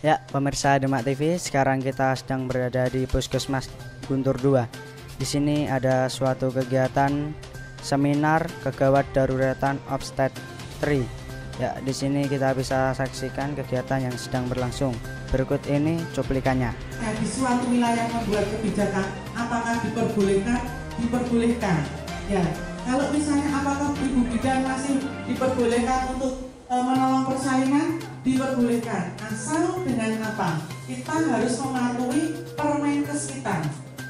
Ya, pemirsa Demak TV, sekarang kita sedang berada di Puskesmas Guntur 2. Di sini ada suatu kegiatan seminar kegawat daruratan obstetri. Ya, di sini kita bisa saksikan kegiatan yang sedang berlangsung. Berikut ini cuplikannya. Di suatu wilayah membuat kebijakan, apakah diperbolehkan? Diperbolehkan. Ya, kalau misalnya apakah ibu bidan masih diperbolehkan untuk menolong persalinan? Diperbolehkan. Asal dengan apa? Kita harus mematuhi Permenkes kita.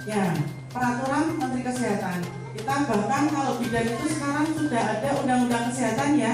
Ya, peraturan Menteri Kesehatan. Kita bahkan kalau bidan itu sekarang sudah ada undang-undang kesehatan ya.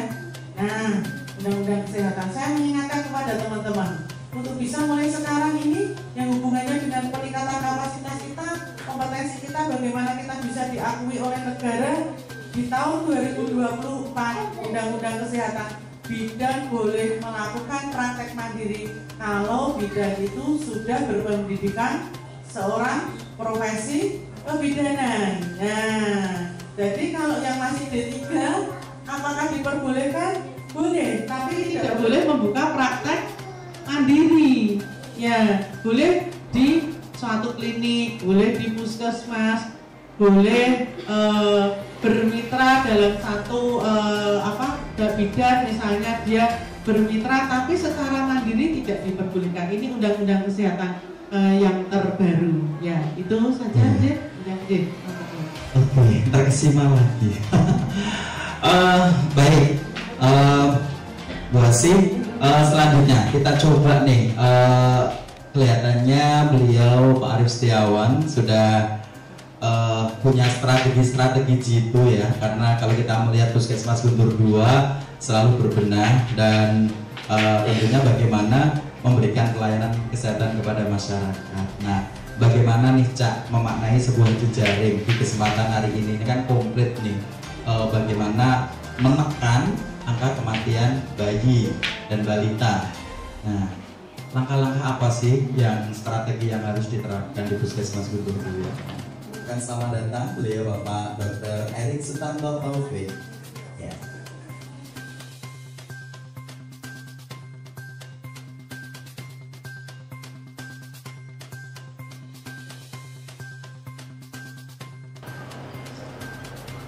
Nah, undang-undang kesehatan. Saya mengingatkan kepada teman-teman untuk bisa mulai sekarang ini yang hubungannya dengan peningkatan kapasitas kita, kompetensi kita, bagaimana kita bisa diakui oleh negara. Di tahun 2024 Undang-Undang Kesehatan, bidan boleh melakukan praktek mandiri kalau bidan itu sudah berpendidikan seorang profesi kebidanan. Nah, jadi kalau yang masih D3, apakah diperbolehkan? Boleh, tapi tidak boleh membuka praktek mandiri. Ya, boleh di suatu klinik, boleh di puskesmas, boleh bermitra dalam satu bidan, misalnya dia bermitra, tapi secara mandiri tidak diperbolehkan. Ini undang-undang kesehatan yang terbaru. Ya, itu saja, Jin. Oke, terkesima lagi. Baik, Bu Asih, selanjutnya kita coba nih. Kelihatannya beliau Pak Arief Setiawan sudah punya strategi jitu ya, karena kalau kita melihat Puskesmas Guntur 2 selalu berbenah dan tentunya bagaimana memberikan pelayanan kesehatan kepada masyarakat. Nah, bagaimana nih Cak memaknai sebuah jejaring di kesempatan hari ini? Ini kan komplit nih, bagaimana menekan angka kematian bayi dan balita. Nah, langkah-langkah apa sih strategi yang harus diterapkan di Puskesmas Guntur 2? Selamat datang beliau Bapak Dr. Erik Sutanto Taufik. Ya.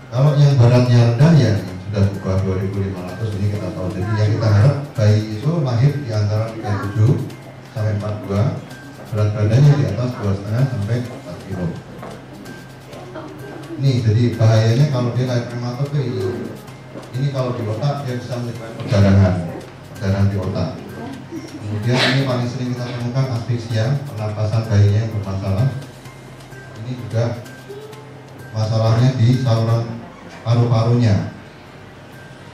Kalau yang beratnya rendah ya sudah buka 2.500 ini kita tahu. Jadi yang kita harap bayi itu lahir di antara 37 sampai 42, berat badannya di atas 2,5 sampai 4 kilo. Ini jadi bahayanya kalau dia lahir prematur itu ini kalau di otak dia bisa menyebabkan perdarahan di otak. Kemudian ini paling sering kita temukan asfiksia, pernapasan bayinya yang bermasalah. Ini juga masalahnya di saluran paru-parunya.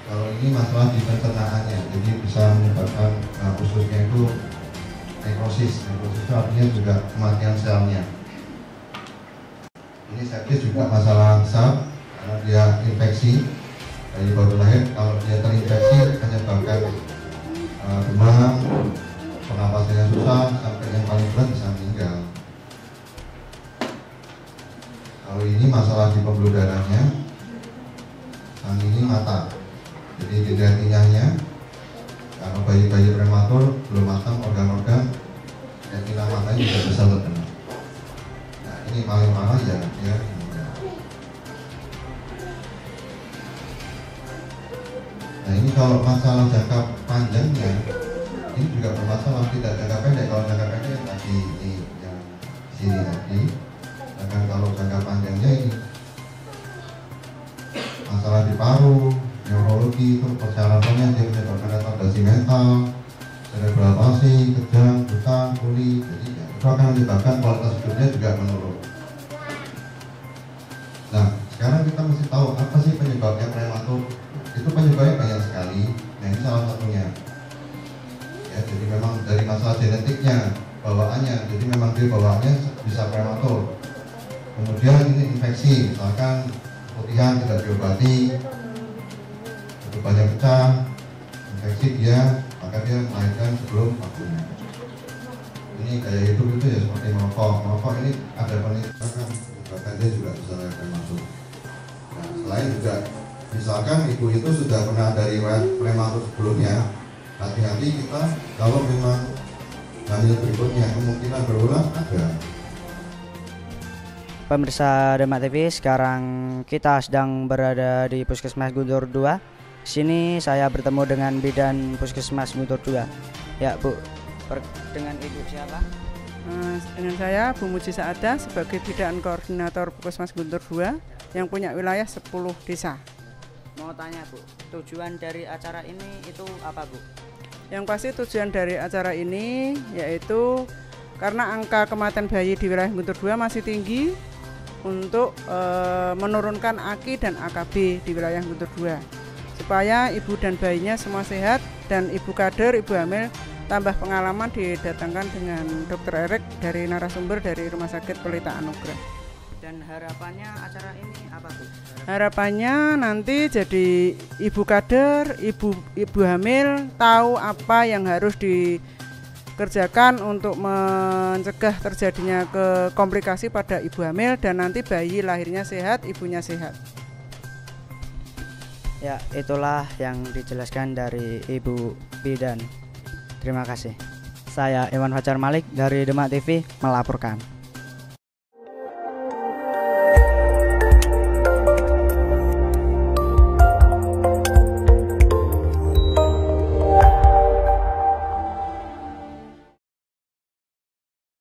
Kalau ini masalah di pencernaannya, jadi bisa menyebabkan khususnya itu nekrosis. Nekrosis itu artinya juga kematian selnya. Ini sepsis juga masalah saf, karena dia infeksi bayi baru lahir. Kalau dia terinfeksi menyebabkan demam, pernapasannya susah, sampai yang paling berat bisa meninggal. Kalau ini masalah di pembuluh darahnya, yang ini mata, jadi dilihat tinyahnya. Kalau bayi-bayi prematur belum matang organ-organ, retina matanya juga bisa terkena. Ini paling parah ya. Nah, ini kalau masalah jangka panjangnya ini juga bermasalah, tidak jangka pendek. Kalau jangka pendek yang tadi ini yang sini tadi, dan kalau jangka panjangnya ini masalah di paru, neurologi, itu persyaratannya dia menyebabkan retardasi mental, cerebral palsy, kejang, buta, tuli. Jadi itu akan menyebabkan kualitas hidupnya juga menurun. Nah, sekarang kita mesti tahu apa sih penyebabnya prematur. Itu penyebabnya banyak sekali. Nah, ini salah satunya. Ya, jadi memang dari masalah genetiknya, bawaannya. Jadi memang dia bawaannya bisa prematur. Kemudian ini infeksi, misalkan keputihan tidak diobati, banyak pecah, infeksi dia, maka dia melahirkan sebelum waktunya. Ini gaya hidup itu ya seperti merokok. Merokok ini ada penelitian, bahkan dia juga bisa prematur. Nah, selain juga misalkan ibu itu sudah pernah dari riwayat prematur sebelumnya, hati-hati kita kalau memang hamil berikutnya kemungkinan berulang ada. Pemirsa Demak TV, sekarang kita sedang berada di Puskesmas Guntur 2. Sini saya bertemu dengan bidan Puskesmas Guntur 2. Ya Bu, dengan Ibu siapa? Dengan saya Bu Muji Saada sebagai bidan koordinator Puskesmas Guntur 2 yang punya wilayah 10 desa. Mau tanya Bu, tujuan dari acara ini itu apa Bu? Yang pasti tujuan dari acara ini yaitu karena angka kematian bayi di wilayah Guntur 2 masih tinggi, untuk menurunkan AKI dan AKB di wilayah Guntur 2 supaya ibu dan bayinya semua sehat, dan ibu kader, ibu hamil tambah pengalaman didatangkan dengan Dr. Erik dari narasumber dari Rumah Sakit Pelita Anugrah. Dan harapannya acara ini apa Bu? Harapannya nanti jadi ibu kader, ibu hamil tahu apa yang harus dikerjakan untuk mencegah terjadinya komplikasi pada ibu hamil, dan nanti bayi lahirnya sehat, ibunya sehat. Ya, itulah yang dijelaskan dari Ibu Bidan. Terima kasih. Saya Iwan Fajar Malik dari Demak TV melaporkan.